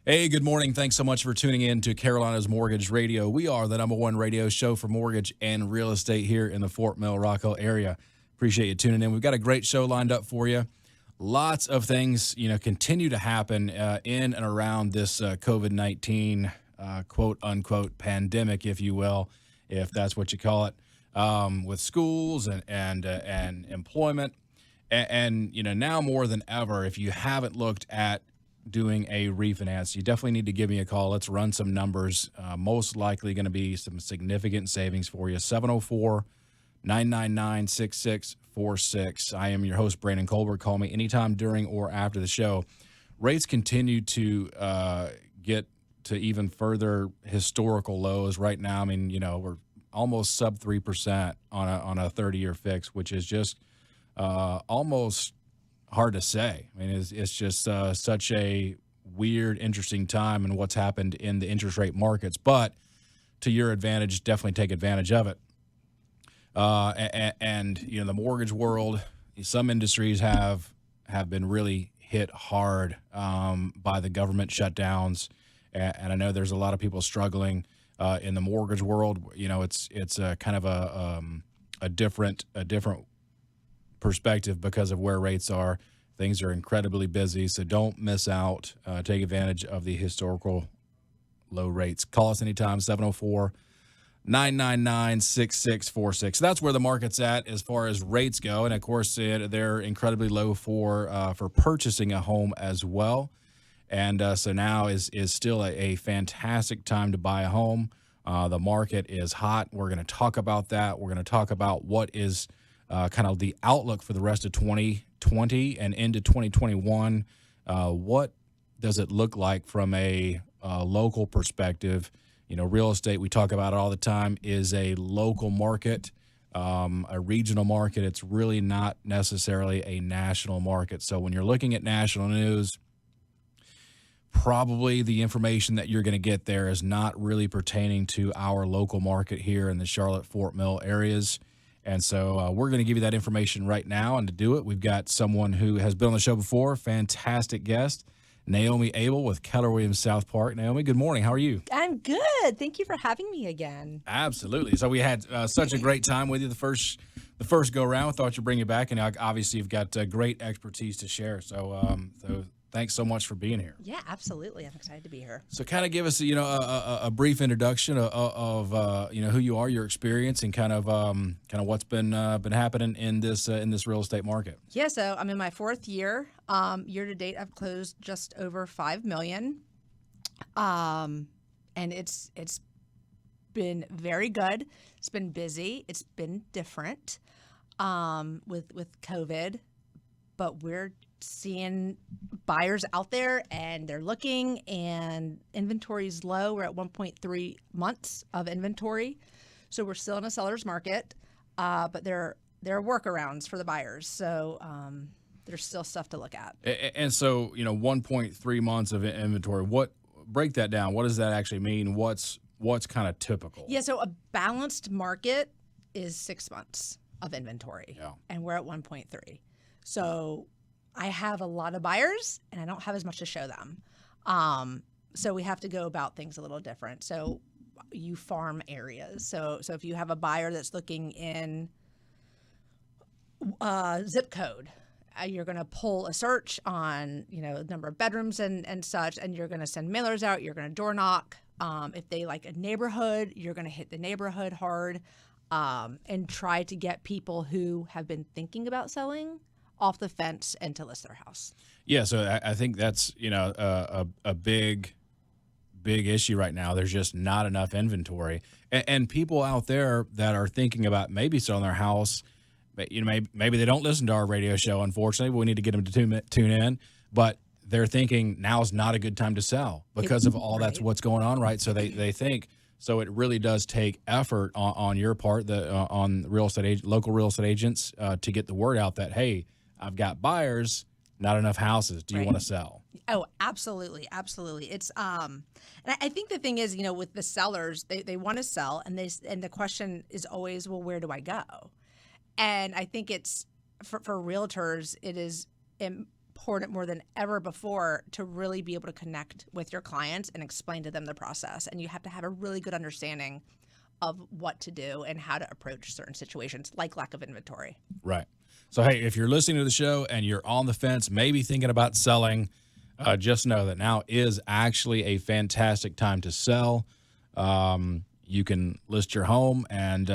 Hey, good morning. Thanks so much for tuning in to Carolina's Mortgage Radio. We are the number one radio show for mortgage and real estate here in the Fort Mill Rockville area. Appreciate you tuning in. We've got a great show lined up for you. Lots of things, continue to happen in and around this COVID-19 quote unquote pandemic, if you will, if that's what you call it, with schools and employment. Now more than ever, if you haven't looked at doing a refinance, you definitely need to give me a call. Let's run some numbers. Most likely going to be some significant savings for you. 704-999-6646. I am your host, Brandon Colbert. Call me anytime during or after the show. Rates continue to get to even further historical lows right now. I mean, we're almost sub 3% on a 30-year fix, which is just almost hard to say. I mean, it's just such a weird, interesting time in what's happened in the interest rate markets. But to your advantage, definitely take advantage of it. The mortgage world, some industries have been really hit hard by the government shutdowns, and I know there's a lot of people struggling in the mortgage world. It's a kind of a different perspective because of where rates are. Things are incredibly busy, so don't miss out. Take advantage of the historical low rates. Call us anytime, 704-999-6646. That's where the market's at as far as rates go, and of course they're incredibly low for purchasing a home as well. And so now is still a fantastic time to buy a home. The market is hot. We're going to talk about that. We're going to talk about what is kind of the outlook for the rest of 2020 and into 2021. What does it look like from a local perspective? Real estate, we talk about it all the time, is a local market, a regional market. It's really not necessarily a national market. So when you're looking at national news, probably the information that you're going to get there is not really pertaining to our local market here in the Charlotte-Fort Mill areas. And so we're going to give you that information right now. And to do it, we've got someone who has been on the show before, fantastic guest, Naomi Abel with Keller Williams South Park. Naomi, good morning. How are you? I'm good. Thank you for having me again. Absolutely. So we had such a great time with you the first go around. Thought you'd bring you back, and obviously you've got great expertise to share. So thanks so much for being here. Yeah, absolutely. I'm excited to be here. So kind of give us a brief introduction of who you are, your experience, and kind of what's been happening in this real estate market. Yeah, so I'm in my fourth year. Year to date, I've closed just over $5 million, and it's been very good. It's been busy. It's been different with COVID, but we're seeing buyers out there and they're looking, and inventory is low. We're at 1.3 months of inventory, so we're still in a seller's market, but there are workarounds for the buyers, so there's still stuff to look at. And so 1.3 months of inventory, break that down. What does that actually mean? What's kind of typical? Yeah, so a balanced market is 6 months of inventory, and we're at 1.3. So I have a lot of buyers, and I don't have as much to show them. So we have to go about things a little different. So you farm areas. So if you have a buyer that's looking in zip code, you're going to pull a search on, number of bedrooms and such, and you're going to send mailers out. You're going to door knock. If they like a neighborhood, you're going to hit the neighborhood hard, and try to get people who have been thinking about selling off the fence and to list their house. Yeah, so I think that's a big issue right now. There's just not enough inventory, and people out there that are thinking about maybe selling their house. Maybe they don't listen to our radio show. Unfortunately, but we need to get them to tune in. But they're thinking now's not a good time to sell because of all that's what's going on, right? So they think. So it really does take effort on your part, on local real estate agents, to get the word out that, hey, I've got buyers, not enough houses. Do you want to sell? Oh, absolutely. Absolutely. It's, and I think the thing is, with the sellers, they want to sell, and the question is always, well, where do I go? And I think it's for realtors, it is important more than ever before to really be able to connect with your clients and explain to them the process. And you have to have a really good understanding of what to do and how to approach certain situations like lack of inventory. Right. So, hey, if you're listening to the show and you're on the fence, maybe thinking about selling, just know that now is actually a fantastic time to sell. You can list your home and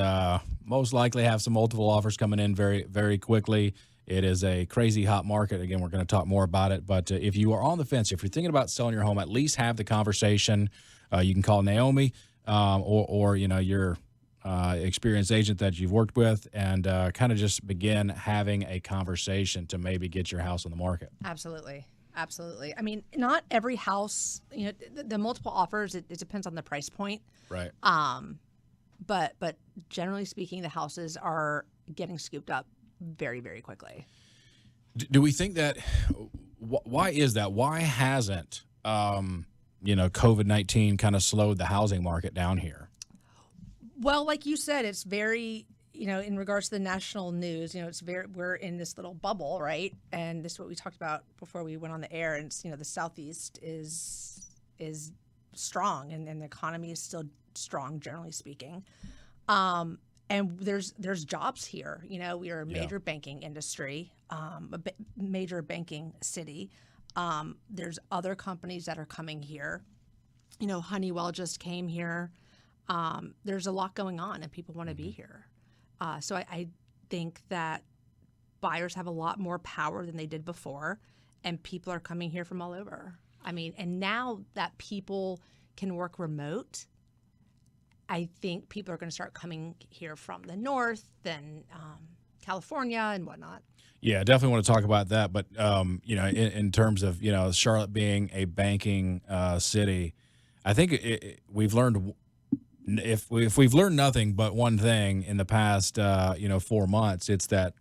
most likely have some multiple offers coming in very, very quickly. It is a crazy hot market. Again, we're going to talk more about it. But if you are on the fence, if you're thinking about selling your home, at least have the conversation. You can call Naomi or your experienced agent that you've worked with and kind of just begin having a conversation to maybe get your house on the market. Absolutely. Absolutely. I mean, not every house, the multiple offers, it depends on the price point. Right. But generally speaking, the houses are getting scooped up very, very quickly. Do we think that, why is that? Why hasn't, COVID-19 kind of slowed the housing market down here? Well, like you said, it's very, in regards to the national news, we're in this little bubble, right? And this is what we talked about before we went on the air. And it's, the Southeast is strong and the economy is still strong, generally speaking. And there's jobs here. We are a major banking industry, major banking city. There's other companies that are coming here. Honeywell just came here. There's a lot going on and people want to be here. So I think that buyers have a lot more power than they did before, and people are coming here from all over. I mean, and now that people can work remote, I think people are going to start coming here from the north and California and whatnot. Yeah, definitely want to talk about that. But, in terms of, Charlotte being a banking city, I think we've learned, if we've learned nothing but one thing in the past, 4 months, it's that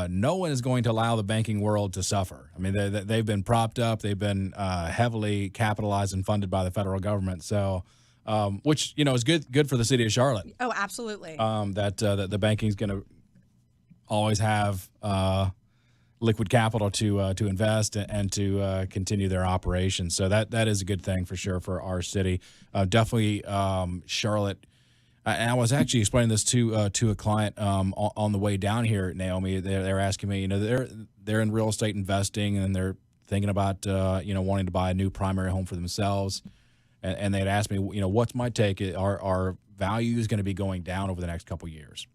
no one is going to allow the banking world to suffer. I mean, they've been propped up. They've been heavily capitalized and funded by the federal government. So, which, is good for the city of Charlotte. Oh, absolutely. That the banking is going to always have liquid capital to invest and to continue their operations. So that is a good thing for sure for our city. Definitely Charlotte. And I was actually explaining this to a client on the way down here, Naomi. They're asking me, they're in real estate investing and they're thinking about wanting to buy a new primary home for themselves. And they'd asked me, what's my take? Are values going to be going down over the next couple of years?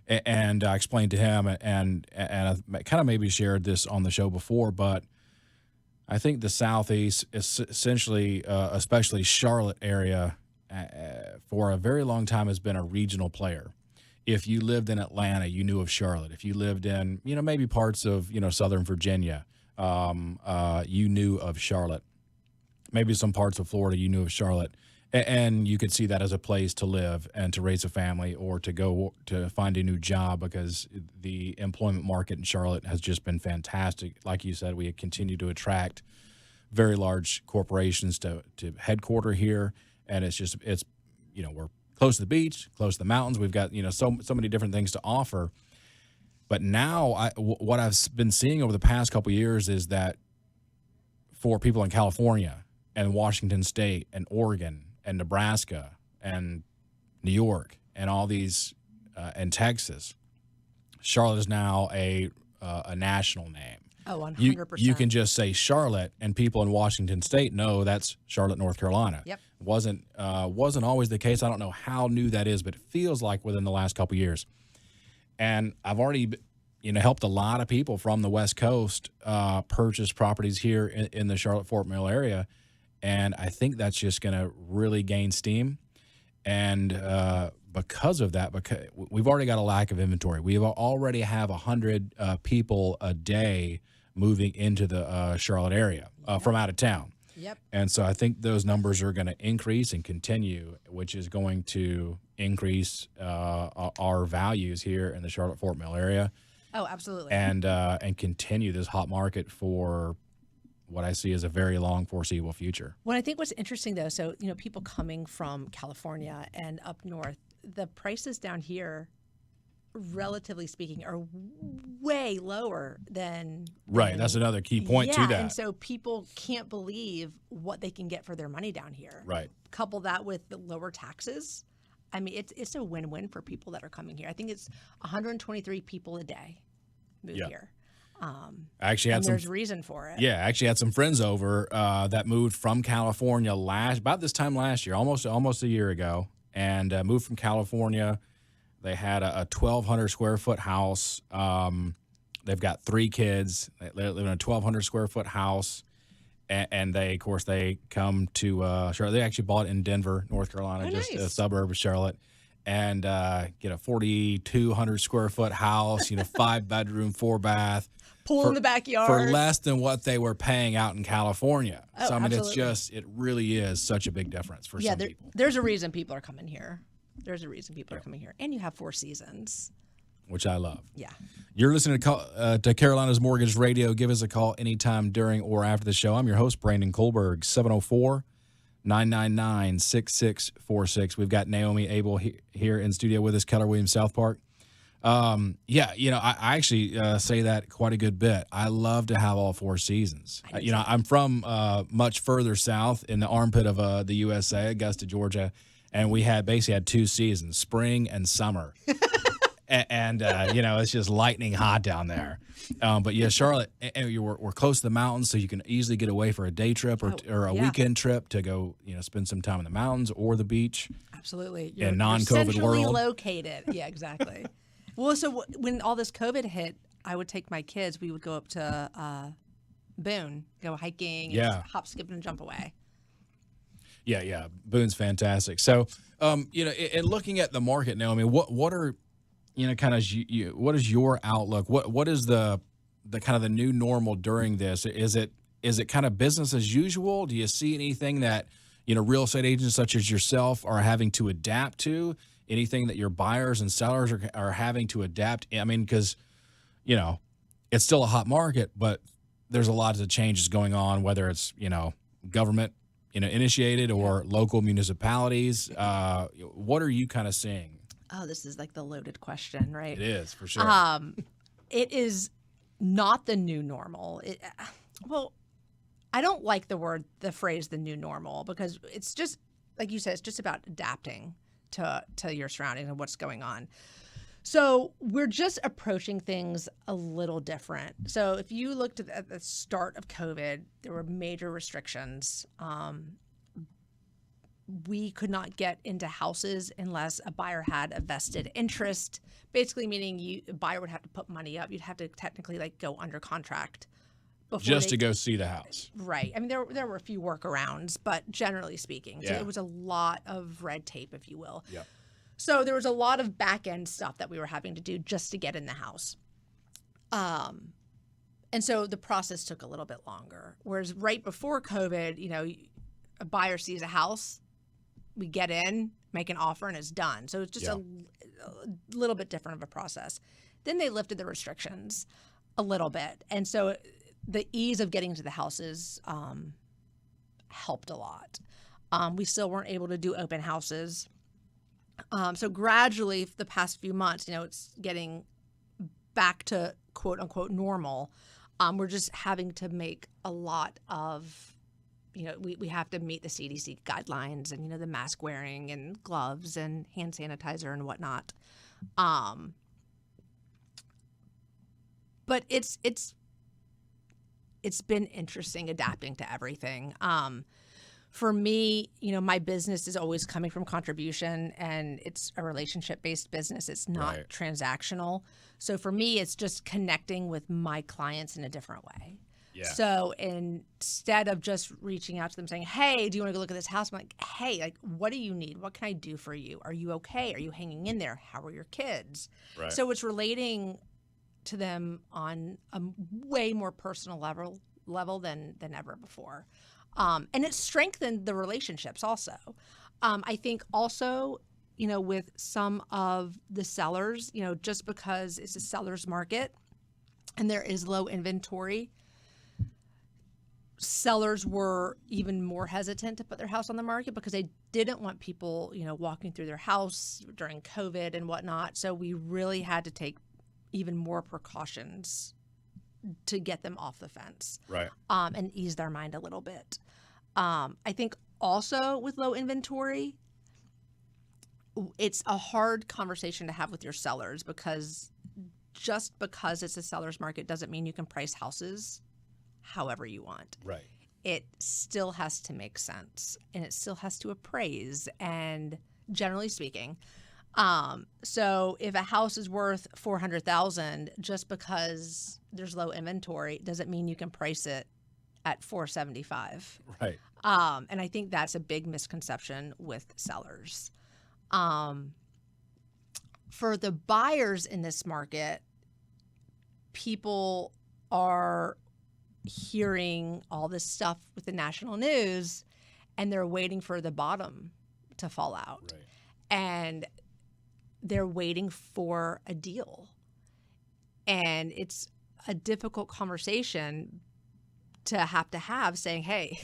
And I explained to him, and I kind of maybe shared this on the show before, but I think the Southeast is essentially, especially Charlotte area, for a very long time has been a regional player. If you lived in Atlanta, you knew of Charlotte. If you lived in, maybe parts of, Southern Virginia, you knew of Charlotte. Maybe some parts of Florida, you knew of Charlotte. And you could see that as a place to live and to raise a family or to go to find a new job, because the employment market in Charlotte has just been fantastic. Like you said, we continue to attract very large corporations to headquarter here. And it's we're close to the beach, close to the mountains. We've got, so many different things to offer. But now what I've been seeing over the past couple of years is that for people in California and Washington State and Oregon and Nebraska and New York and all these and Texas, Charlotte is now a national name. Oh, 100%. You can just say Charlotte, and people in Washington State know that's Charlotte, North Carolina. Yep. Wasn't always the case. I don't know how new that is, but it feels like within the last couple of years. And I've already, helped a lot of people from the West Coast purchase properties here in the Charlotte-Fort Mill area. And I think that's just going to really gain steam. And because of that, because we've already got a lack of inventory. We already have 100 people a day moving into the Charlotte area from out of town. Yep. And so I think those numbers are going to increase and continue, which is going to increase our values here in the Charlotte-Fort Mill area. Oh, absolutely. And continue this hot market for what I see as a very long foreseeable future. Well, I think what's interesting though, so, people coming from California and up north, the prices down here relatively speaking, are way lower than Right. That's another key point to yeah, that. and so people can't believe what they can get for their money down here. Right. Couple that with the lower taxes. I mean, it's a win-win for people that are coming here. I think it's 123 people a day move here. I actually had and some. there's reason for it. Yeah, I actually had some friends over that moved from California about this time last year, almost a year ago, and moved from California. They had a 1,200 square foot house. They've got 3 kids. They live in a 1,200 square foot house, and they, of course, they come to Charlotte. They actually bought it in Denver, North Carolina, just a nice. suburb of Charlotte, and get a 4,200 square foot house. 5 bedroom, 4 bath. Pool in the backyard. For less than what they were paying out in California. Oh, so, I mean, absolutely. it really is such a big difference for some people. There's a reason people are coming here. There's a reason people are coming here. And you have 4 seasons. Which I love. Yeah. You're listening to Carolina's Mortgage Radio. Give us a call anytime during or after the show. I'm your host, Brandon Kohlberg, 704-999-6646. We've got Naomi Abel here in studio with us, Keller Williams South Park. I actually say that quite a good bit. I love to have all 4 seasons. I'm from much further south in the armpit of the USA, Augusta, Georgia, and we basically had 2 seasons, spring and summer. and it's just lightning hot down there. But yeah, Charlotte, we're close to the mountains, so you can easily get away for a day trip or a weekend trip to go, spend some time in the mountains or the beach. Absolutely. In a non-COVID centrally world. located. Yeah, exactly. Well, so when all this COVID hit, I would take my kids. We would go up to Boone, go hiking, and hop, skip, and jump away. Yeah. Boone's fantastic. So, in looking at the market now, I mean, what are, what is your outlook? What is the kind of the new normal during this? Is it kind of business as usual? Do you see anything that, real estate agents such as yourself are having to adapt to? Anything that your buyers and sellers are having to adapt? I mean, because, it's still a hot market, but there's a lot of changes going on, whether it's, government, initiated or local municipalities. What are you kind of seeing? Oh, this is like the loaded question, right? It is, for sure. It is not the new normal. I don't like the phrase the new normal, because it's just, like you said, it's just about adapting to your surroundings and what's going on. So we're just approaching things a little different. So if you looked at the start of COVID, there were major restrictions. We could not get into houses unless a buyer had a vested interest, basically meaning a buyer would have to put money up. You'd have to technically go under contract to go see the house. Right. I mean, there were a few workarounds, but generally speaking, so it was a lot of red tape, if you will. Yeah. So there was a lot of back end stuff that we were having to do just to get in the house. And so the process took a little bit longer. Whereas right before COVID, a buyer sees a house, we get in, make an offer, and it's done. So it's just a little bit different of a process. Then they lifted the restrictions a little bit. And so the ease of getting to the houses helped a lot. We still weren't able to do open houses. So gradually, for the past few months, it's getting back to quote unquote normal. We're just having to make a lot of, we have to meet the CDC guidelines and, the mask wearing and gloves and hand sanitizer and whatnot. But it's been interesting adapting to everything. For me, my business is always coming from contribution, and it's a relationship-based business. It's not transactional. So for me, it's just connecting with my clients in a different way. Yeah. So instead of just reaching out to them saying, hey, do you want to go look at this house? I'm like, hey, what do you need? What can I do for you? Are you okay? Are you hanging in there? How are your kids? Right. So it's relating to them on a way more personal level than ever before. And it's strengthened the relationships also. I think also, with some of the sellers, just because it's a seller's market and there is low inventory, sellers were even more hesitant to put their house on the market because they didn't want people, walking through their house during COVID and whatnot. So we really had to take even more precautions to get them off the fence, Right. and ease their mind a little bit. I think also with low inventory, it's a hard conversation to have with your sellers because just because it's a seller's market doesn't mean you can price houses however you want. Right. It still has to make sense and it still has to appraise, and generally speaking. So if a house is worth $400,000 just because there's low inventory doesn't mean you can price it at $475,000. Right. And I think that's a big misconception with sellers. For the buyers in this market, people are hearing all this stuff with the national news and they're waiting for the bottom to fall out. Right. And they're waiting for a deal. And it's a difficult conversation to have saying, hey,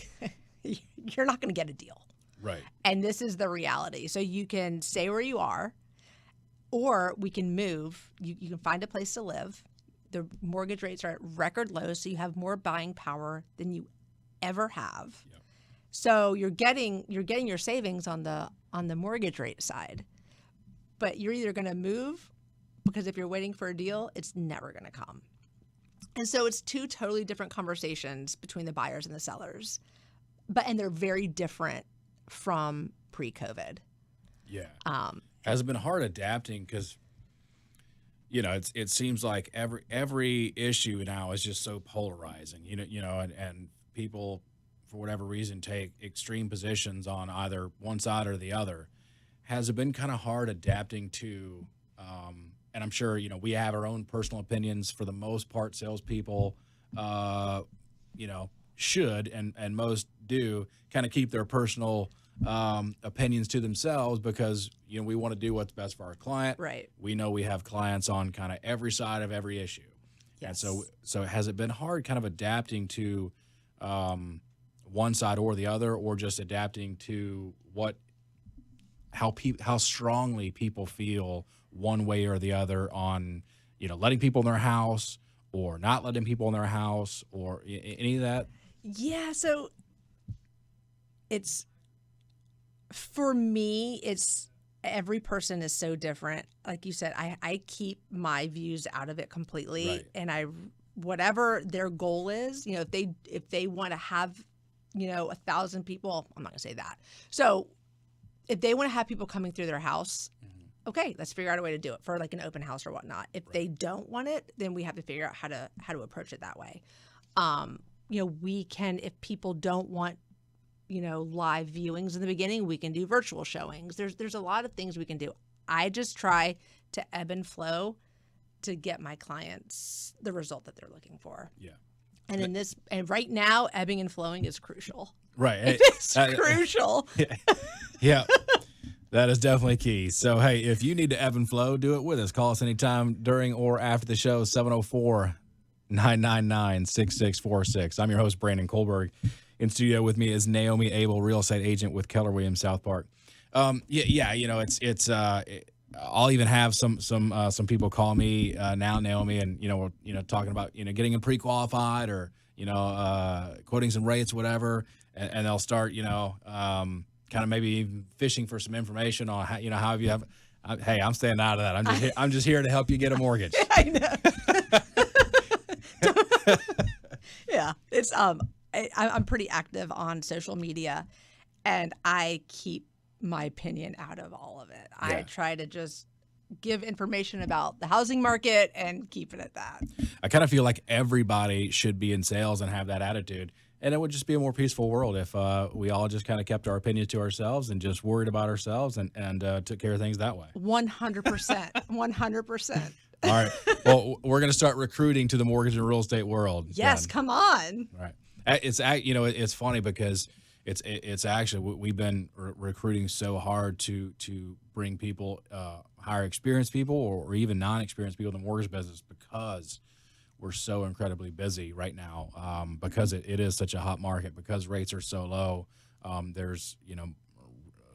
you're not going to get a deal. Right. And this is the reality. So you can stay where you are, or we can move. You can find a place to live. The mortgage rates are at record lows, so you have more buying power than you ever have. Yep. So you're getting your savings on the mortgage rate side. But you're either going to move, because if you're waiting for a deal, it's never going to come. And so it's two totally different conversations between the buyers and the sellers. And they're very different from pre-COVID. Yeah. Has it been hard adapting? Because, it seems like every issue now is just so polarizing, and people, for whatever reason, take extreme positions on either one side or the other. Has it been kind of hard adapting to, and I'm sure, we have our own personal opinions for the most part, salespeople, should, and most do kind of keep their personal opinions to themselves because, we want to do what's best for our client. Right. We know we have clients on kind of every side of every issue. Yes. And so has it been hard kind of adapting to one side or the other, or just adapting to how strongly people feel one way or the other on, letting people in their house or not letting people in their house or any of that? Yeah. So for me, every person is so different. Like you said, I keep my views out of it completely. Right. And whatever their goal is, if they want to have, 1,000 people, I'm not gonna say that. So if they want to have people coming through their house, okay, let's figure out a way to do it for like an open house or whatnot. If they don't want it, then we have to figure out how to approach it that way. We can, if people don't want, live viewings in the beginning, we can do virtual showings. There's a lot of things we can do. I just try to ebb and flow to get my clients the result that they're looking for. Yeah. And right now, ebbing and flowing is crucial. Right. It is crucial. Yeah. That is definitely key. So, hey, if you need to ebb and flow, do it with us. Call us anytime during or after the show, 704-999-6646. I'm your host, Brandon Kohlberg. In studio with me is Naomi Abel, real estate agent with Keller Williams South Park. I'll even have some people call me now, Naomi, and we're talking about getting them pre-qualified or quoting some rates, whatever, and they'll start kind of maybe even fishing for some information on how how you have. Hey, I'm staying out of that. I'm just here to help you get a mortgage. I know. Yeah, it's I'm pretty active on social media, and I keep my opinion out of all of it. Yeah. I try to just give information about the housing market and keep it at that. I kind of feel like everybody should be in sales and have that attitude. And it would just be a more peaceful world if we all just kind of kept our opinions to ourselves and just worried about ourselves and took care of things that way. 100%. 100%. All right. Well, we're going to start recruiting to the mortgage and real estate world. Yes, come on. All right. It's funny because it's actually we've been recruiting so hard to bring people, hire experienced people or even non-experienced people in the mortgage business because we're so incredibly busy right now because it is such a hot market, because rates are so low. There's,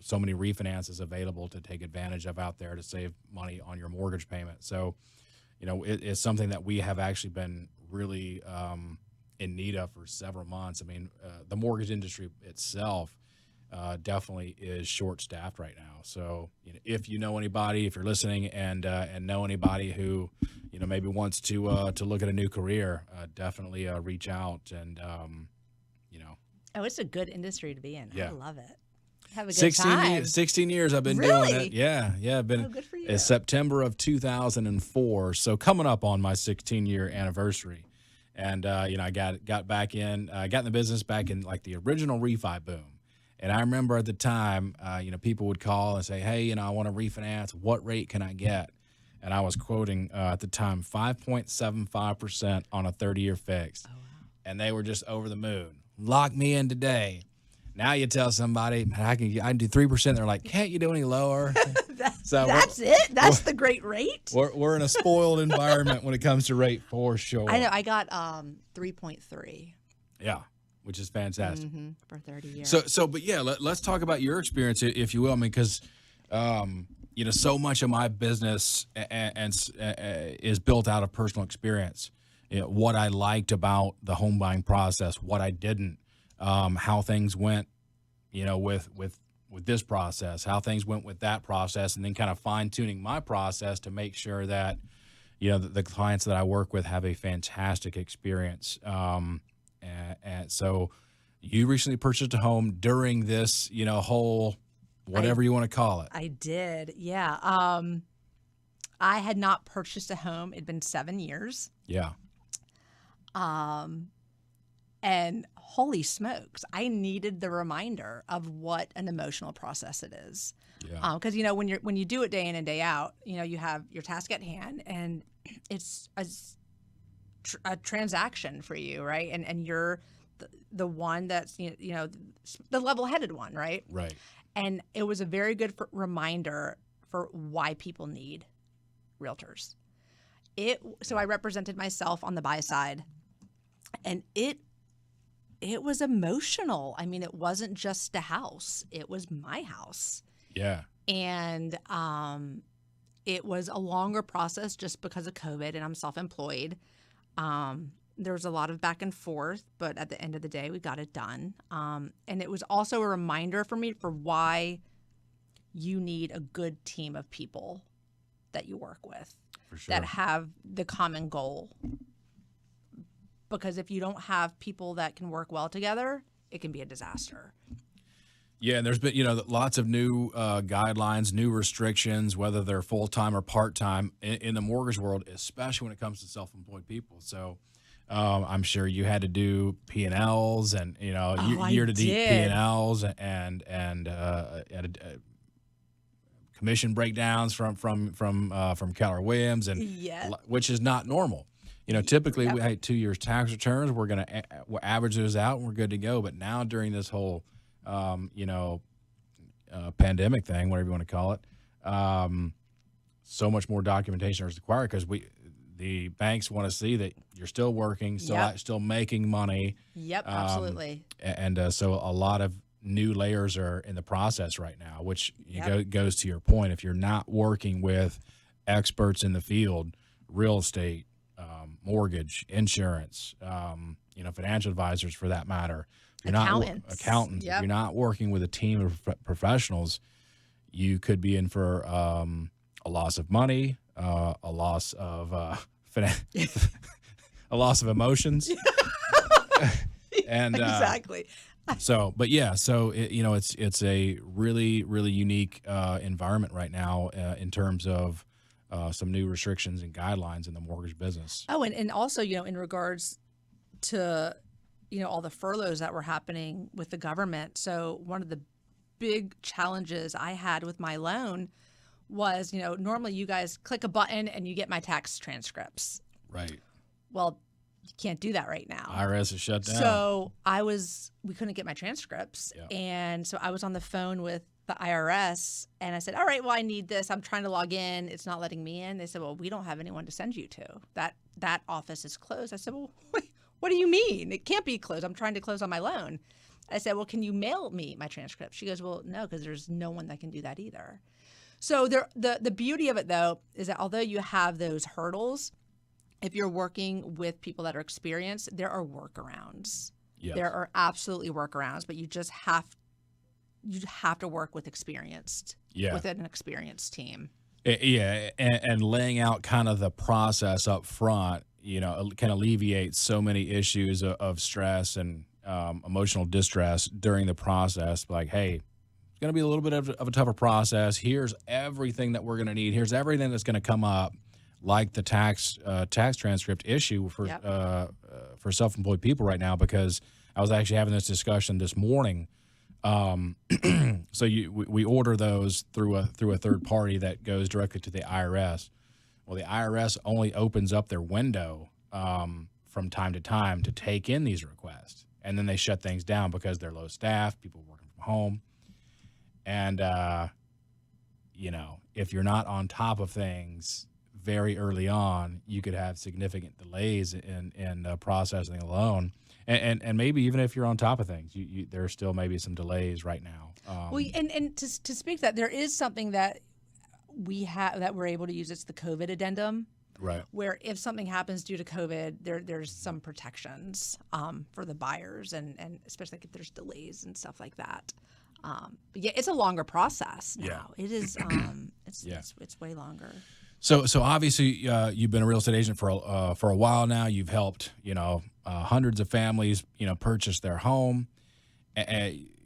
so many refinances available to take advantage of out there to save money on your mortgage payment. So, it's something that we have actually been really in need of for several months. I mean, the mortgage industry itself definitely is short-staffed right now. So, if you know anybody, if you're listening and know anybody who, maybe wants to look at a new career, definitely reach out and, Oh, it's a good industry to be in. Yeah. I love it. Have a good 16 time. years, 16 years I've been Really? doing it. Yeah. I've been. Oh, good for you. It's September of 2004, so coming up on my 16-year anniversary. And I got back in, got in the business back in like the original refi boom. And I remember at the time, people would call and say, "Hey, I want to refinance. What rate can I get?" And I was quoting at the time 5.75% on a 30-year fixed. Oh, wow. And they were just over the moon. Lock me in today. Now you tell somebody, "Man, I can do 3%." They're like, "Can't you do any lower?" That's it? That's the great rate? We're in a spoiled environment when it comes to rate, for sure. I know. I got 3.3. Yeah, which is fantastic. For 30 years. But yeah, let's talk about your experience, if you will. I mean, because so much of my business is built out of personal experience. What I liked about the home buying process, what I didn't, how things went, with this process, how things went with that process, and then kind of fine tuning my process to make sure that, the clients that I work with have a fantastic experience. And so you recently purchased a home during this, whole, whatever you want to call it. I did. Yeah. I had not purchased a home. It'd been 7 years. Yeah. And holy smokes, I needed the reminder of what an emotional process it is. Yeah. Because when you do it day in and day out, you have your task at hand, and it's a transaction for you, right? And you're the one that's the level-headed one, right? Right. And it was a very good reminder for why people need realtors. So I represented myself on the buy side, and it was emotional. I mean, it wasn't just a house; it was my house. Yeah. And it was a longer process just because of COVID, and I'm self-employed. There was a lot of back and forth, but at the end of the day, we got it done. And it was also a reminder for me for why you need a good team of people that you work with, For sure. that have the common goal. Because if you don't have people that can work well together, it can be a disaster. Yeah, and there's been, lots of new guidelines, new restrictions, whether they're full-time or part-time in the mortgage world, especially when it comes to self-employed people. So I'm sure you had to do P&Ls and, year-to-date P&Ls and commission breakdowns from Keller Williams, and which is not normal. Typically we had 2 years tax returns. We're going to average those out and we're good to go. But now during this whole, pandemic thing, whatever you want to call it, so much more documentation is required because the banks want to see that you're still working, still making money. Yep, absolutely. And so a lot of new layers are in the process right now, which goes to your point. If you're not working with experts in the field, real estate, mortgage, insurance, financial advisors for that matter, if you're accountants. If you're not working with a team of professionals, you could be in for a loss of money, a loss of a loss of emotions, and exactly. So it's a really, really unique environment right now in terms of some new restrictions and guidelines in the mortgage business. Oh, and also, in regards to, all the furloughs that were happening with the government. So one of the big challenges I had with my loan was, normally you guys click a button and you get my tax transcripts. Right. Well, you can't do that right now. IRS is shut down. So we couldn't get my transcripts. Yeah. And so I was on the phone with the IRS and I said, all right, well, I need this. I'm trying to log in. It's not letting me in. They said, well, we don't have anyone to send you to. That office is closed. I said, well, wait, what do you mean? It can't be closed. I'm trying to close on my loan. I said, well, can you mail me my transcript? She goes, well, no, because there's no one that can do that either. So the beauty of it, though, is that although you have those hurdles, if you're working with people that are experienced, there are workarounds. Yes. There are absolutely workarounds, but you just have to work with with an experienced team. Yeah, and laying out kind of the process up front, can alleviate so many issues of stress and emotional distress during the process. Like, hey, it's going to be a little bit of a tougher process. Here's everything that we're going to need. Here's everything that's going to come up, like the tax transcript issue for self-employed people right now, because I was actually having this discussion this morning. So we order those through a third party that goes directly to the IRS. Well, the IRS only opens up their window from time to time to take in these requests, and then they shut things down because they're low staff, people working from home, and if you're not on top of things very early on, you could have significant delays in processing a loan. And maybe even if you're on top of things, there's still maybe some delays right now. Well, and to speak to that, there is something that we have that we're able to use. It's the COVID addendum, right? Where if something happens due to COVID, there's some protections for the buyers, and especially if there's delays and stuff like that. But yeah, it's a longer process now. Yeah. It is. It's way longer. So obviously you've been a real estate agent for a while now. You've helped hundreds of families purchase their home,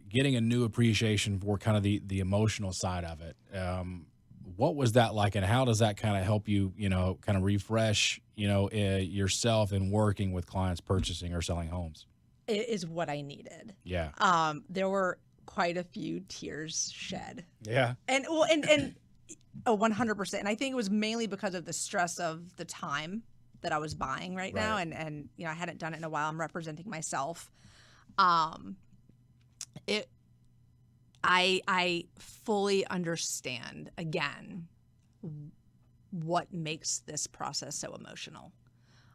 getting a new appreciation for kind of the emotional side of it. What was that like, and how does that kind of help you kind of refresh yourself in working with clients purchasing or selling homes? It is what I needed. Yeah. There were quite a few tears shed. Yeah. And 100%. And I think it was mainly because of the stress of the time that I was buying right now. And I hadn't done it in a while. I'm representing myself. I fully understand, again, what makes this process so emotional.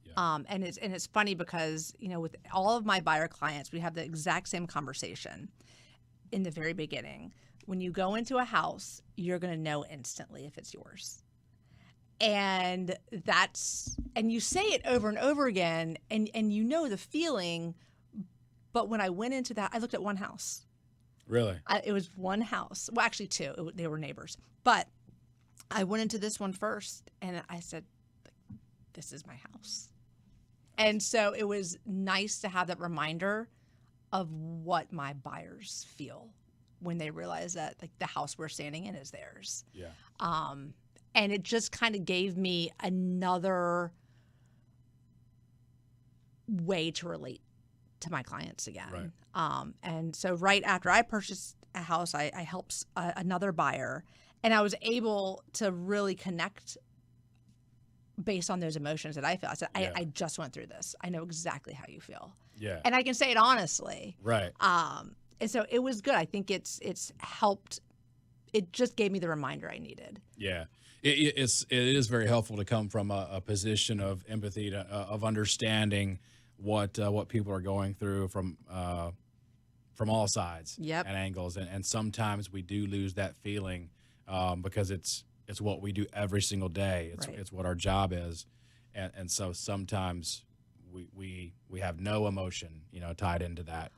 Yeah. And it's funny because, with all of my buyer clients, we have the exact same conversation in the very beginning. When you go into a house, you're going to know instantly if it's yours. And you say it over and over again, and the feeling. But when I went into that, I looked at one house. Really? It was one house. Well, actually two. They were neighbors. But I went into this one first, and I said, this is my house. And so it was nice to have that reminder of what my buyers feel when they realize that the house we're standing in is theirs. Yeah. And it just kind of gave me another way to relate to my clients again. Right. And so right after I purchased a house, I helped another buyer, and I was able to really connect based on those emotions that I feel. I said, I just went through this. I know exactly how you feel. Yeah. And I can say it honestly. Right. And so it was good. I think it's helped. It just gave me the reminder I needed. Yeah. It is very helpful to come from a position of empathy, of understanding what people are going through from all sides and angles, and sometimes we do lose that feeling because it's what we do every single day. It's what our job is, and so sometimes we have no emotion tied into that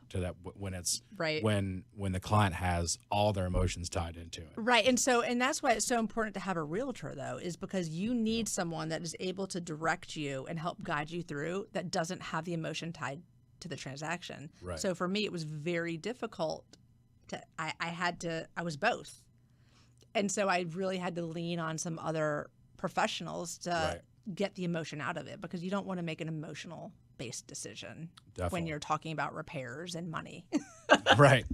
when it's when the client has all their emotions tied into it. Right. And that's why it's so important to have a realtor, though, is because you need someone that is able to direct you and help guide you through, that doesn't have the emotion tied to the transaction. Right. So for me, it was very difficult I was both. And so I really had to lean on some other professionals to get the emotion out of it, because you don't want to make an emotional based decision when you're talking about repairs and money. Right.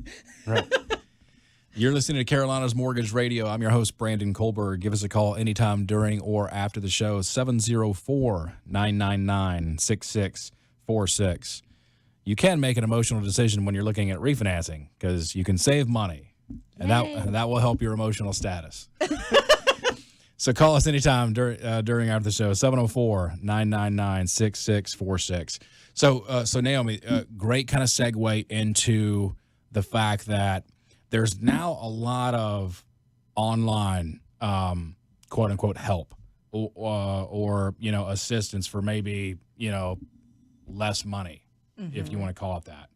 You're listening to Carolina's Mortgage Radio. I'm your host, Brandon Kohlberg. Give us a call anytime during or after the show, 704-999-66 6646. You can make an emotional decision when you're looking at refinancing because you can save money, and that will help your emotional status. So call us anytime during after the show, 704-999-6646. So Naomi, great kind of segue into the fact that there's now a lot of online quote unquote help or assistance for maybe less money, if you want to call it that.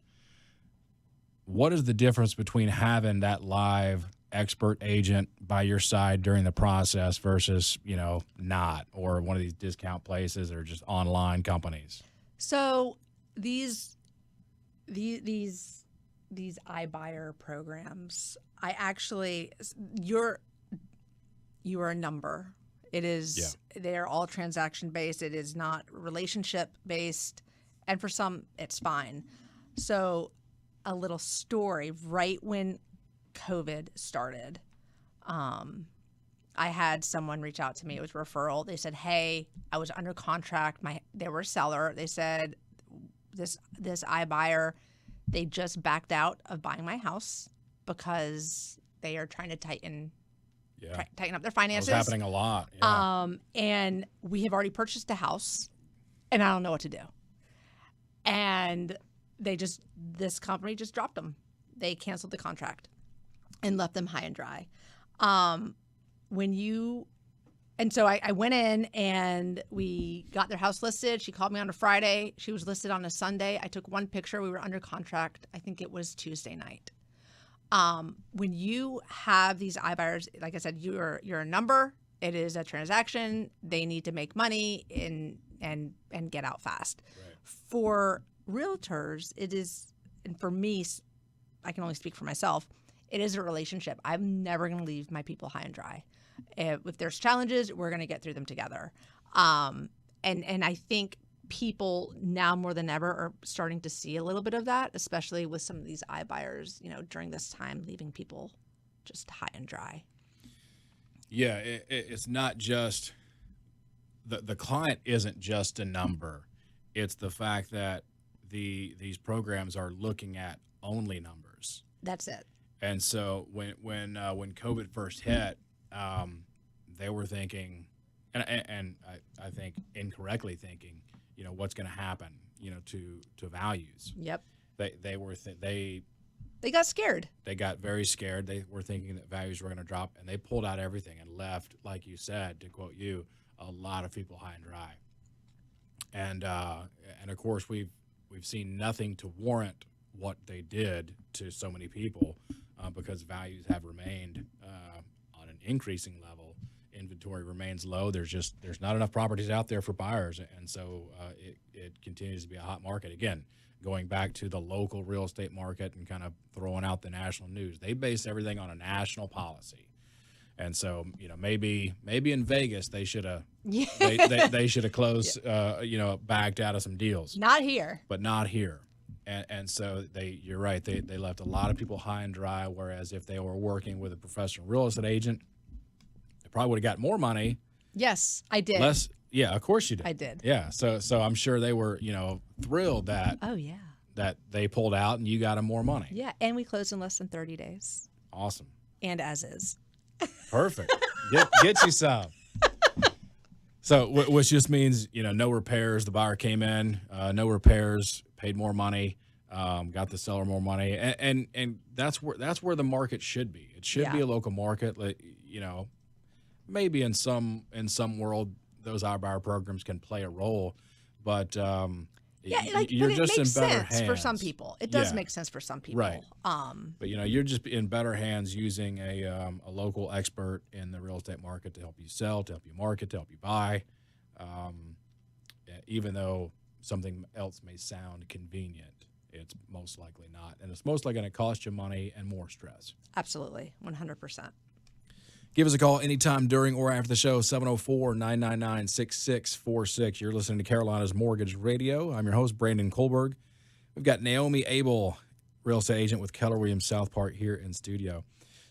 What is the difference between having that live expert agent by your side during the process versus not, or one of these discount places or just online companies? So these iBuyer programs, you are a number. It is, they're all transaction based. It is not relationship based. And for some, it's fine. So a little story, right when COVID started, I had someone reach out to me. It was a referral. They said, hey, I was under contract. They were a seller. They said, this iBuyer, they just backed out of buying my house because they are trying to tighten up their finances. That's happening a lot. Yeah. And we have already purchased a house, and I don't know what to do. And this company just dropped them. They canceled the contract and left them high and dry. So I went in and we got their house listed. She called me on a Friday. She was listed on a Sunday. I took one picture. We were under contract. I think it was Tuesday night. When you have these iBuyers, like I said, you're a number. It is a transaction. They need to make money and get out fast. Right. For realtors, it is, and for me, I can only speak for myself, it is a relationship. I'm never going to leave my people high and dry. If there's challenges, we're going to get through them together. And I think people now more than ever are starting to see a little bit of that, especially with some of these iBuyers, during this time, leaving people just high and dry. Yeah, it's not just the client isn't just a number. It's the fact that these programs are looking at only numbers. That's it. And so when COVID first hit, they were thinking, and I think incorrectly thinking, what's going to happen, to values. Yep. They got scared. They got very scared. They were thinking that values were going to drop, and they pulled out everything and left, like you said, to quote you, a lot of people high and dry. And of course we've seen nothing to warrant what they did to so many people, because values have remained on an increasing level. Inventory remains low. There's not enough properties out there for buyers, and so it continues to be a hot market. Again, going back to the local real estate market and kind of throwing out the national news, they base everything on a national policy. And so, maybe in Vegas they should have they should have closed, backed out of some deals. Not here. But not here. And so you're right. They left a lot of people high and dry. Whereas if they were working with a professional real estate agent, they probably would have got more money. Yes, I did. Less. Yeah, of course you did. I did. Yeah. So I'm sure they were, thrilled that. Oh yeah. That they pulled out and you got them more money. Yeah, and we closed in less than 30 days. Awesome. And as is. Perfect. Get you some. So, which just means, no repairs. The buyer came in, no repairs, paid more money, got the seller more money, and that's where the market should be. It should be a local market. Maybe in some world those iBuyer programs can play a role, but you're just in better hands for some people. It does make sense for some people, right? But you're just in better hands using a local expert in the real estate market to help you sell, to help you market, to help you buy. Even though something else may sound convenient, it's most likely not, and it's most likely going to cost you money and more stress. Absolutely, 100%. Give us a call anytime during or after the show, 704-999-6646. You're listening to Carolina's Mortgage Radio. I'm your host, Brandon Kohlberg. We've got Naomi Abel, real estate agent with Keller Williams South Park, here in studio.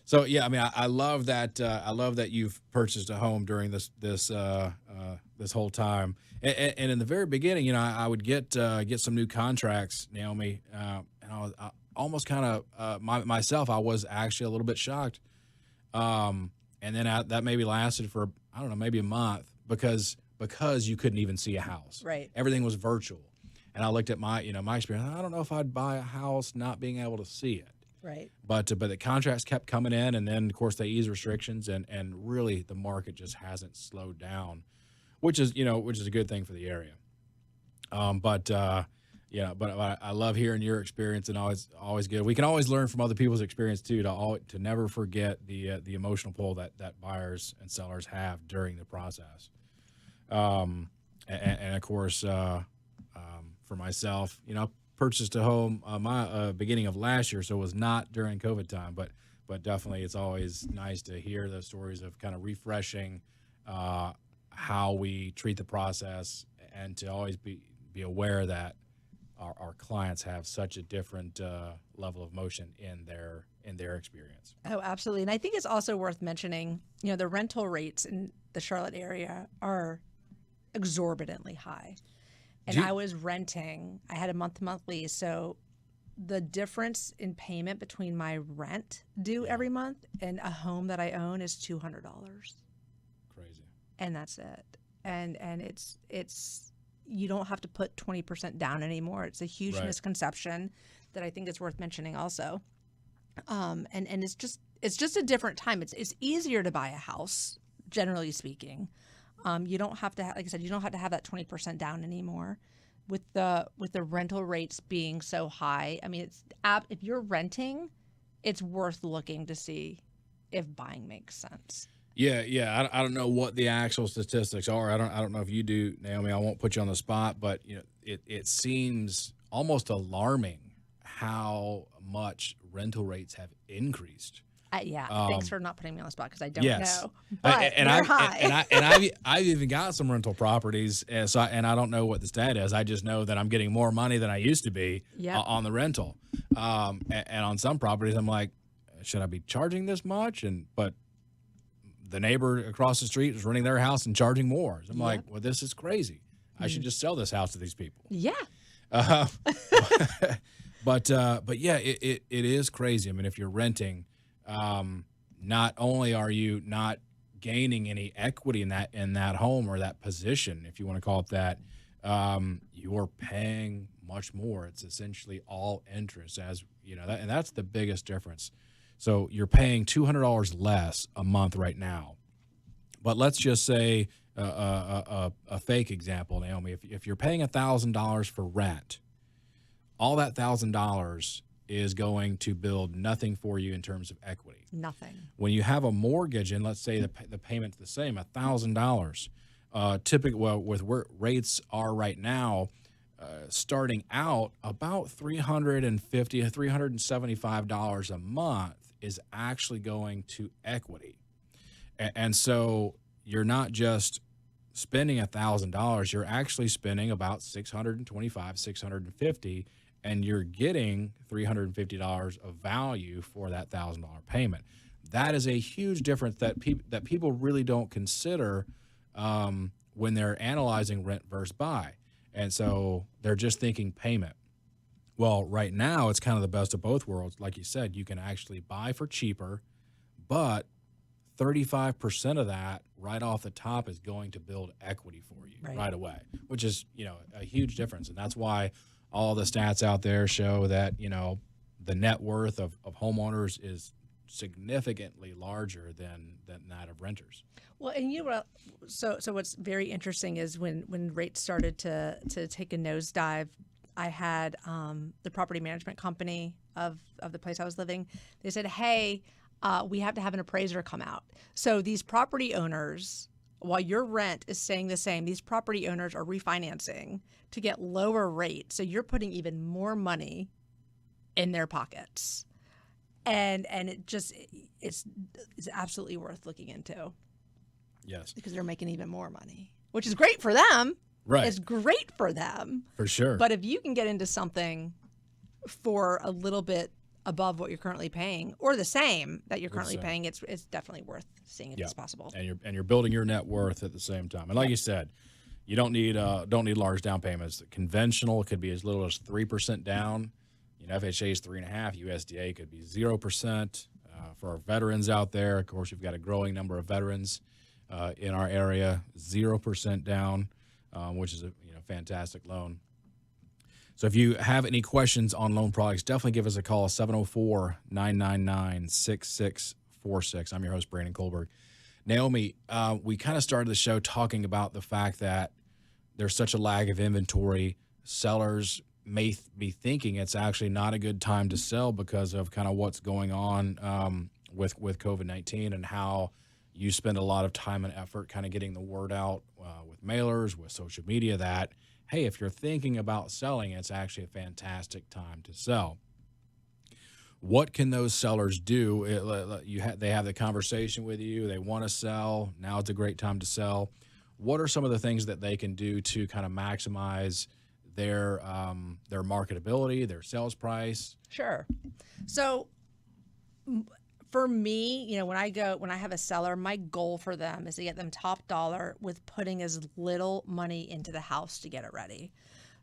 So yeah, I mean, I love that. I love that you've purchased a home during this whole time. And in the very beginning, I would get some new contracts, Naomi, and I almost kind of myself. I was actually a little bit shocked. And then that maybe lasted for, I don't know, maybe a month because you couldn't even see a house. Right. Everything was virtual. And I looked at my experience. I don't know if I'd buy a house not being able to see it. Right. But the contracts kept coming in, and then of course they eased restrictions, and really the market just hasn't slowed down, which is a good thing for the area. But I love hearing your experience, and always good. We can always learn from other people's experience too. To never forget the emotional pull that buyers and sellers have during the process. And of course, for myself, purchased a home my beginning of last year, so it was not during COVID time, but definitely it's always nice to hear those stories of kind of refreshing how we treat the process, and to always be aware that our clients have such a different level of motion in their experience. Oh, absolutely. And I think it's also worth mentioning, the rental rates in the Charlotte area are exorbitantly high. And I was renting. I had a month-to-month lease, so the difference in payment between my rent due every month and a home that I own is $200. Crazy. And that's it. And it's you don't have to put 20% down anymore. It's a huge misconception that I think is worth mentioning also. And it's just a different time. It's easier to buy a house, generally speaking. You don't have to, like I said, you don't have to have that 20% down anymore. With the rental rates being so high, I mean, if you're renting, it's worth looking to see if buying makes sense. Yeah. I don't know what the actual statistics are. I don't know if you do, Naomi. I won't put you on the spot, but it seems almost alarming how much rental rates have increased. Thanks for not putting me on the spot because I don't know. But they're high. I've even got some rental properties, and I don't know what the stat is. I just know that I'm getting more money than I used to be on the rental. And on some properties, I'm like, should I be charging this much? But the neighbor across the street is renting their house and charging more. So I'm like, well, this is crazy. I should just sell this house to these people. Yeah. But yeah, it is crazy. I mean, if you're renting, not only are you not gaining any equity in that home or that position, if you want to call it that, you're paying much more. It's essentially all interest, as and that's the biggest difference. So you're paying $200 less a month right now. But let's just say a fake example, Naomi. If you're paying $1,000 for rent, all that $1,000 is going to build nothing for you in terms of equity. Nothing. When you have a mortgage, and let's say the payment's the same, $1,000, typically, well, with where rates are right now, starting out about $350 to $375 a month is actually going to equity. And so you're not just spending $1,000, you're actually spending about $625, $650, and you're getting $350 of value for that $1,000 payment. That is a huge difference that people really don't consider when they're analyzing rent versus buy. And so they're just thinking payment. Well, right now it's kind of the best of both worlds. Like you said, you can actually buy for cheaper, but 35% of that right off the top is going to build equity for you right away, which is, a huge difference. And that's why all the stats out there show that, the net worth of homeowners is significantly larger than that of renters. Well, and so what's very interesting is when rates started to take a nosedive, I had the property management company of the place I was living. They said, hey, we have to have an appraiser come out. So these property owners, while your rent is staying the same, these property owners are refinancing to get lower rates. So you're putting even more money in their pockets. And it's absolutely worth looking into. Yes. Because they're making even more money, which is great for them. Right. It's great for them. For sure. But if you can get into something for a little bit above what you're currently paying or the same that you're currently same. paying, it's definitely worth seeing if it's possible. And you're building your net worth at the same time. And like you said, you don't need large down payments. Conventional could be as little as 3% down. FHA is 3.5%. USDA could be 0%. For our veterans out there, of course, you've got a growing number of veterans in our area. 0% down, which is a fantastic loan. So if you have any questions on loan products, definitely give us a call, 704-999-6646. I'm your host, Brandon Kohlberg. Naomi, we kind of started the show talking about the fact that there's such a lag of inventory. Sellers may be thinking it's actually not a good time to sell because of kind of what's going on with COVID-19 and how you spend a lot of time and effort kind of getting the word out with mailers, with social media that, hey, if you're thinking about selling, it's actually a fantastic time to sell. What can those sellers do? They have the conversation with you. They want to sell. Now it's a great time to sell. What are some of the things that they can do to kind of maximize their marketability, their sales price? Sure. So for me, when I have a seller, my goal for them is to get them top dollar with putting as little money into the house to get it ready.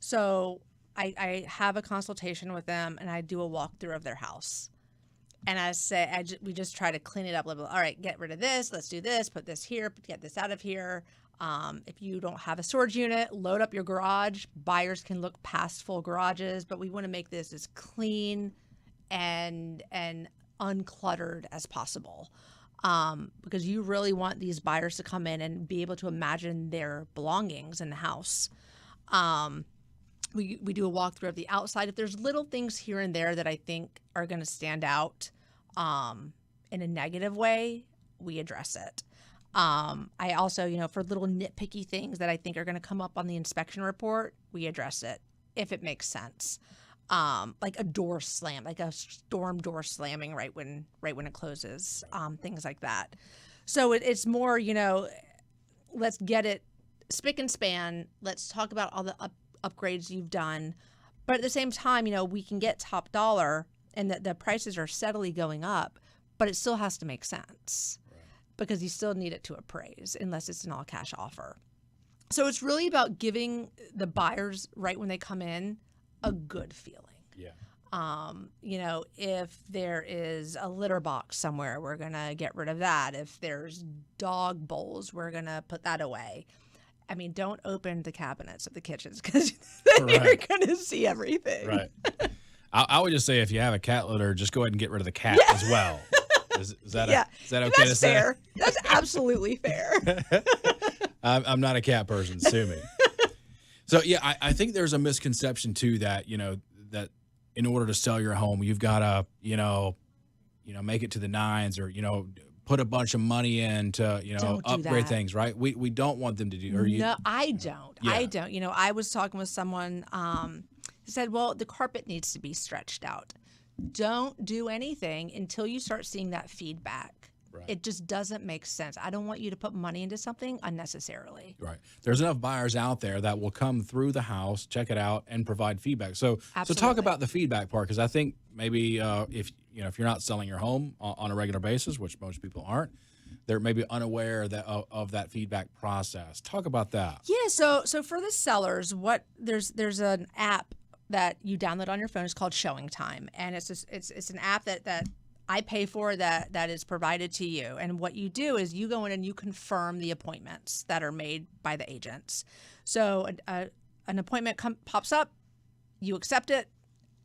So I have a consultation with them and I do a walkthrough of their house. And we just try to clean it up a little. All right, get rid of this. Let's do this. Put this here. Get this out of here. If you don't have a storage unit, load up your garage. Buyers can look past full garages, but we want to make this as clean and uncluttered as possible, because you really want these buyers to come in and be able to imagine their belongings in the house. We do a walkthrough of the outside. If there's little things here and there that I think are going to stand out in a negative way, we address it. I also, for little nitpicky things that I think are going to come up on the inspection report, we address it if it makes sense. Like a door slam, like a storm door slamming right when it closes, things like that. So it's more, let's get it spick and span. Let's talk about all the upgrades you've done. But at the same time, we can get top dollar and the prices are steadily going up, but it still has to make sense. Because you still need it to appraise unless it's an all cash offer. So it's really about giving the buyers right when they come in a good feeling. Yeah. If there is a litter box somewhere, we're going to get rid of that. If there's dog bowls, we're going to put that away. I mean, don't open the cabinets of the kitchens because then you're going to see everything. Right. I would just say if you have a cat litter, just go ahead and get rid of the cat as well. Is that okay to say? That's fair. That's absolutely fair. I'm not a cat person. Sue me. So yeah, I think there's a misconception too that that in order to sell your home, you've got to make it to the nines or put a bunch of money in to upgrade things, right? We don't want them to do. No, I don't. Yeah. I don't. I was talking with someone who said, "Well, the carpet needs to be stretched out." Don't do anything until you start seeing that feedback. Right. It just doesn't make sense. I don't want you to put money into something unnecessarily. Right. There's enough buyers out there that will come through the house, check it out, and provide feedback. So talk about the feedback part, because I think maybe if you're not selling your home on a regular basis, which most people aren't, they're maybe unaware of that feedback process. Talk about that. Yeah. So for the sellers, there's an app that you download on your phone. It's called Showing Time, and it's an app that I pay for that is provided to you. And what you do is you go in and you confirm the appointments that are made by the agents. So an appointment pops up, you accept it,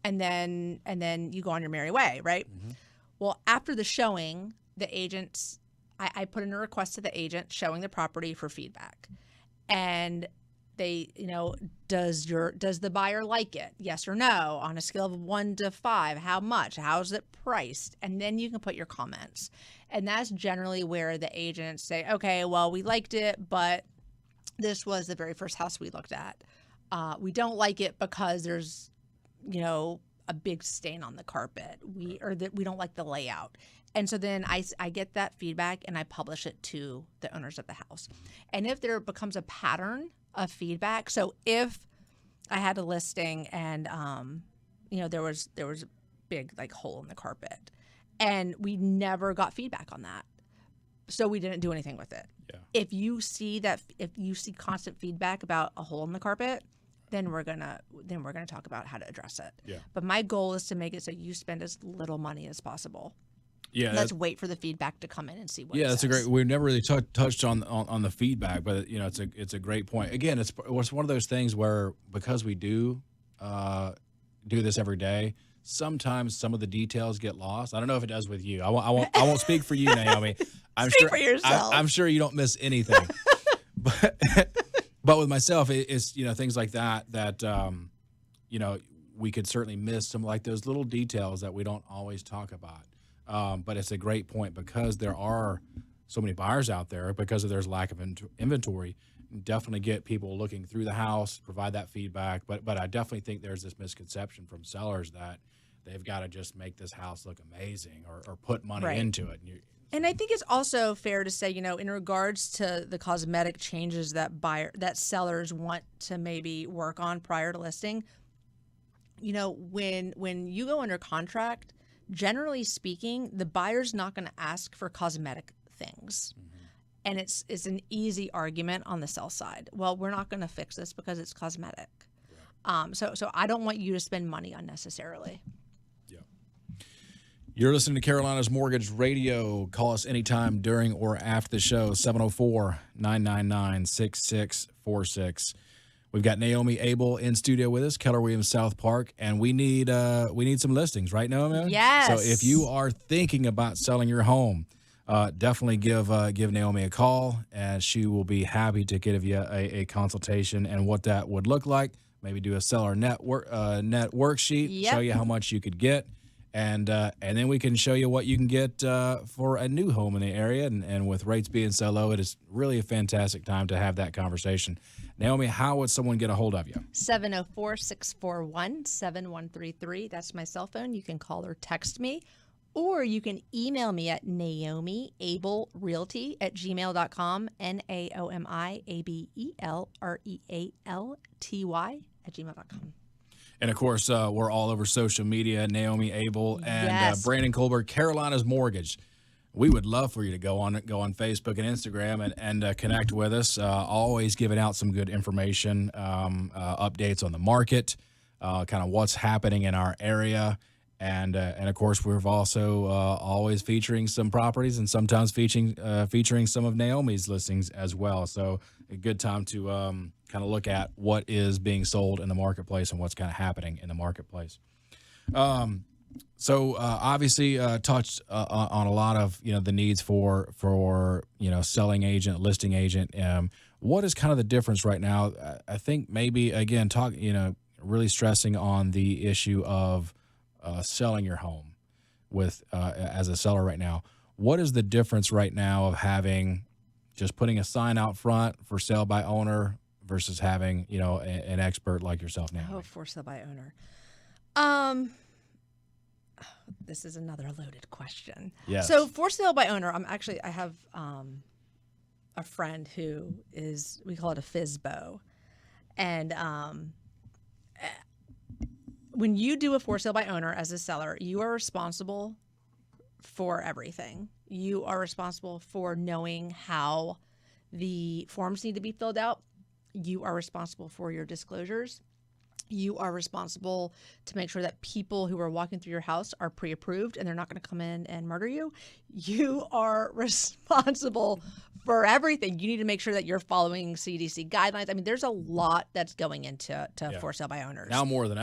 and then you go on your merry way, right? Mm-hmm. Well, after the showing, the agents, I put in a request to the agent showing the property for feedback, and they, does the buyer like it? Yes or no? On a scale of 1 to 5, how much? How's it priced? And then you can put your comments. And that's generally where the agents say, okay, well, we liked it, but this was the very first house we looked at. We don't like it because there's, a big stain on the carpet. We don't like the layout. And so then I get that feedback and I publish it to the owners of the house. And if there becomes a pattern of feedback, so if I had a listing and there was big like hole in the carpet. And we never got feedback on that. So we didn't do anything with it. Yeah. If you see constant feedback about a hole in the carpet, then we're gonna talk about how to address it. Yeah. But my goal is to make it so you spend as little money as possible. Yeah. Let's wait for the feedback to come in and see what. Yeah, it that's says. a great. We've never really touched on the feedback, but it's a great point. Again, it's one of those things where because we do this every day, sometimes some of the details get lost. I don't know if it does with you. I won't speak for you, Naomi. Speak for yourself. I'm sure you don't miss anything, but with myself, it's things like that we could certainly miss some like those little details that we don't always talk about. But it's a great point because there are so many buyers out there because of there's lack of inventory. Definitely get people looking through the house, provide that feedback. But I definitely think there's this misconception from sellers that they've got to just make this house look amazing or put money into it. And I think it's also fair to say, in regards to the cosmetic changes that sellers want to maybe work on prior to listing, when you go under contract, generally speaking, the buyer's not going to ask for cosmetic things. Mm-hmm. And it's an easy argument on the sell side. Well, we're not going to fix this because it's cosmetic. Right. So I don't want you to spend money unnecessarily. Yeah. You're listening to Carolina's Mortgage Radio. Call us anytime during or after the show, 704-999-6646. We've got Naomi Abel in studio with us, Keller Williams South Park, and we need some listings, right, Naomi? Yes. So if you are thinking about selling your home, definitely give Naomi a call, and she will be happy to give you a consultation and what that would look like. Maybe do a seller net worksheet, show you how much you could get, and then we can show you what you can get for a new home in the area. And with rates being so low, it is really a fantastic time to have that conversation. Naomi, how would someone get a hold of you? 704-641-7133. That's my cell phone. You can call or text me, or you can email me at naomiabelrealty@gmail.com, naomiabelrealty@gmail.com. And of course, we're all over social media, Naomi Abel and Brandon Colbert, Carolina's Mortgage. We would love for you to go on Facebook and Instagram and connect with us. Always giving out some good information, updates on the market, kind of what's happening in our area. And of course, we're also always featuring some properties and sometimes featuring some of Naomi's listings as well. So a good time to kind of look at what is being sold in the marketplace and what's kind of happening in the marketplace. So obviously touched on a lot of the needs for selling agent, listing agent. What is kind of the difference right now? I think maybe again really stressing on the issue of selling your home with as a seller right now. What is the difference right now of having just putting a sign out front for sale by owner versus having an expert like yourself now? Oh, for sale by owner. This is another loaded question. Yes. So for sale by owner, I have a friend who we call it a FISBO. And when you do a for sale by owner as a seller, you are responsible for everything. You are responsible for knowing how the forms need to be filled out. You are responsible for your disclosures. You are responsible to make sure that people who are walking through your house are pre-approved and they're not going to come in and murder you. You are responsible for everything. You need to make sure that you're following CDC guidelines. I mean, there's a lot that's going into for sale by owners. Now more than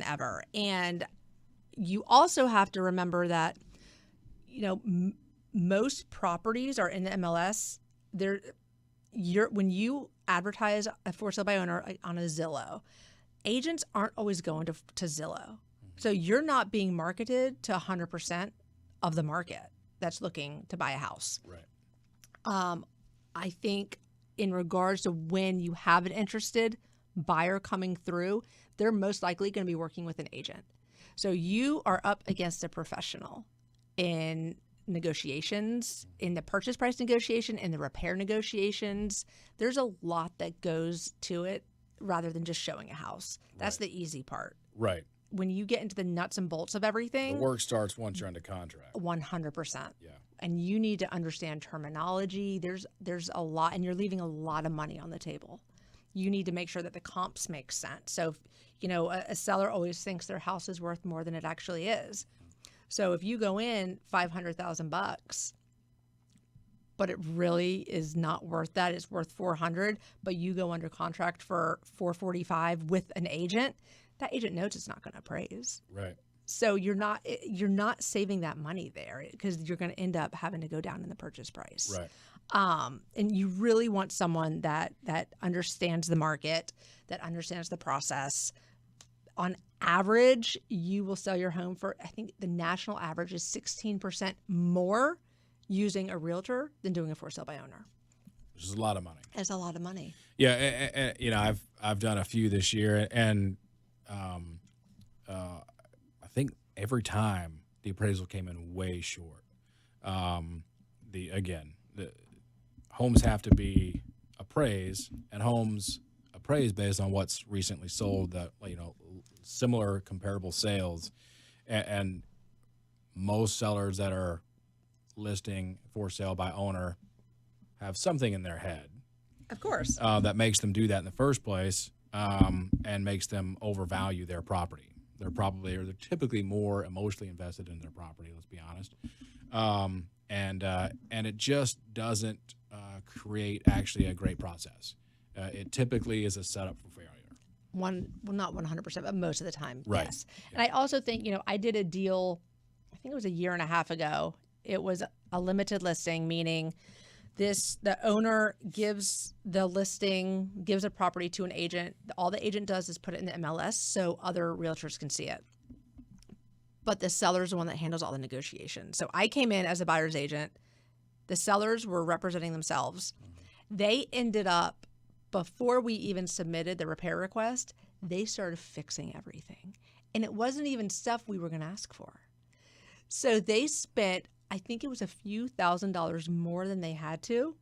ever. And you also have to remember that, most properties are in the MLS. When you advertise a for sale by owner on a Zillow, agents aren't always going to Zillow. Mm-hmm. So you're not being marketed to 100% of the market that's looking to buy a house. Right. I think in regards to when you have an interested buyer coming through, they're most likely going to be working with an agent. So you are up against a professional in negotiations, in the purchase price negotiation, in the repair negotiations. There's a lot that goes to it rather than just showing a house. That's the easy part. Right. when you get into the nuts and bolts of The everything, work starts once you're under contract. 100%. Yeah. And you need to understand terminology. There's a lot, and you're leaving a lot of money on the table. You need to make sure that the comps make sense. So, a seller always thinks their house is worth more than it actually is. So if you go in $500,000, but it really is not worth that, it's worth 400, but you go under contract for 445 with an agent, that agent knows it's not going to appraise. Right. So you're not saving that money there, because you're going to end up having to go down in the purchase price. Right. And you really want someone that understands the market, that understands the process. On average, you will sell your home for, I think the national average is 16% more using a realtor than doing a for sale by owner. Which is a lot of money. It's a lot of money. Yeah, and I've done a few this year, and I think every time the appraisal came in way short. The homes have to be appraised, and homes appraised based on what's recently sold, that similar comparable sales, and most sellers that are listing for sale by owner have something in their head, Of course. that makes them do that in the first place, and makes them overvalue their property. They're typically more emotionally invested in their property. Let's be honest, and it just doesn't create actually a great process. It typically is a setup for failure. Not 100%, but most of the time, Right. yes. And I also think, I did a deal, I think it was a year and a half ago. It was a limited listing, meaning the owner gives a property to an agent. All the agent does is put it in the MLS so other realtors can see it. But the seller is the one that handles all the negotiations. So I came in as a buyer's agent. The sellers were representing themselves. They ended up, before we even submitted the repair request, they started fixing everything. And it wasn't even stuff we were going to ask for. So they spent, I think it was a few $1,000s more than they had to,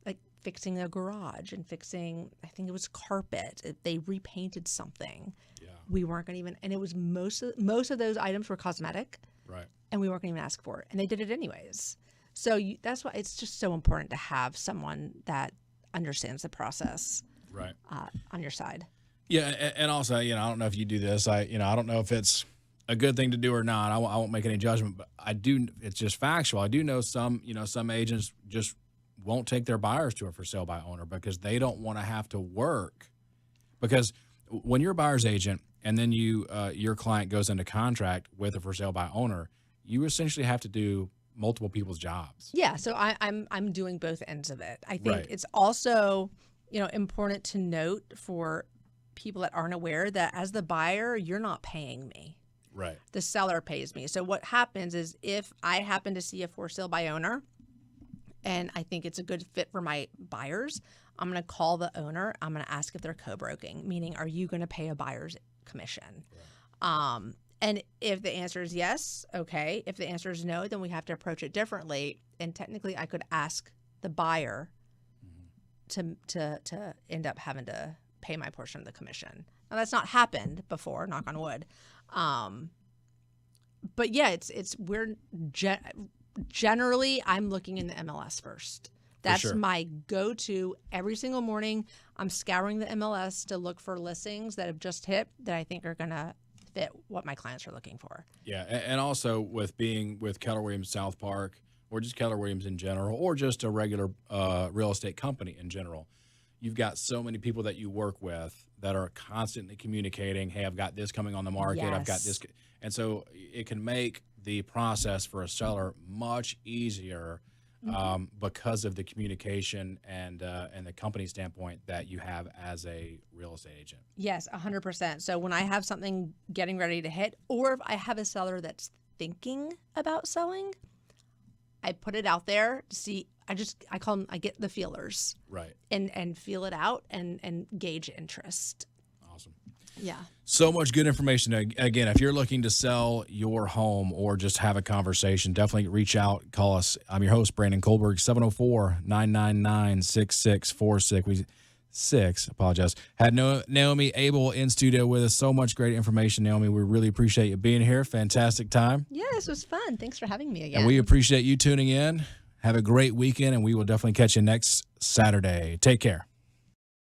like fixing a garage and fixing, I think it was carpet. They repainted something. Yeah. We weren't going to even, and it was most of those items were cosmetic. Right. And we weren't going to even ask for it. And they did it anyways. So that's why it's just so important to have someone that understands the process, Right. On your side. Yeah, and also, I don't know if you do this. I don't know if it's a good thing to do or not. I won't make any judgment, but I do. It's just factual. I do know some agents just won't take their buyers to a for sale by owner because they don't want to have to work. Because when you're a buyer's agent and then your client goes into contract with a for sale by owner, you essentially have to do multiple people's jobs. Yeah, so I'm doing both ends of it. I think Right. it's also, important to note for people that aren't aware that as the buyer, you're not paying me. Right. The seller pays me. So what happens is if I happen to see a for sale by owner and I think it's a good fit for my buyers, I'm going to call the owner. I'm going to ask if they're co-broking, meaning are you going to pay a buyer's commission? Right. And if the answer is yes, okay. If the answer is no, then we have to approach it differently. And technically, I could ask the buyer to end up having to pay my portion of the commission. Now, that's not happened before, knock on wood. But yeah, generally I'm looking in the MLS first. That's sure. my go-to every single morning. I'm scouring the MLS to look for listings that have just hit that I think are going to fit what my clients are looking for. Yeah, and also with being with Keller Williams South Park, or just Keller Williams in general, or just a regular real estate company in general, you've got so many people that you work with that are constantly communicating, hey, I've got this coming on the market, I've got this. And so it can make the process for a seller much easier because of the communication and the company standpoint that you have as a real estate agent. Yes, 100%. So when I have something getting ready to hit, or if I have a seller that's thinking about selling, I put it out there to see. I call them, I get the feelers. Right. And feel it out and gauge interest. Awesome. Yeah. So much good information. Again, if you're looking to sell your home or just have a conversation, definitely reach out, call us. I'm your host, Brandon Kohlberg, 704-999-6646. We Apologize. Had Naomi Abel in studio with us. So much great information, Naomi. We really appreciate you being here. Fantastic time. Yeah, this was fun. Thanks for having me again. And we appreciate you tuning in. Have a great weekend, and we will definitely catch you next Saturday. Take care.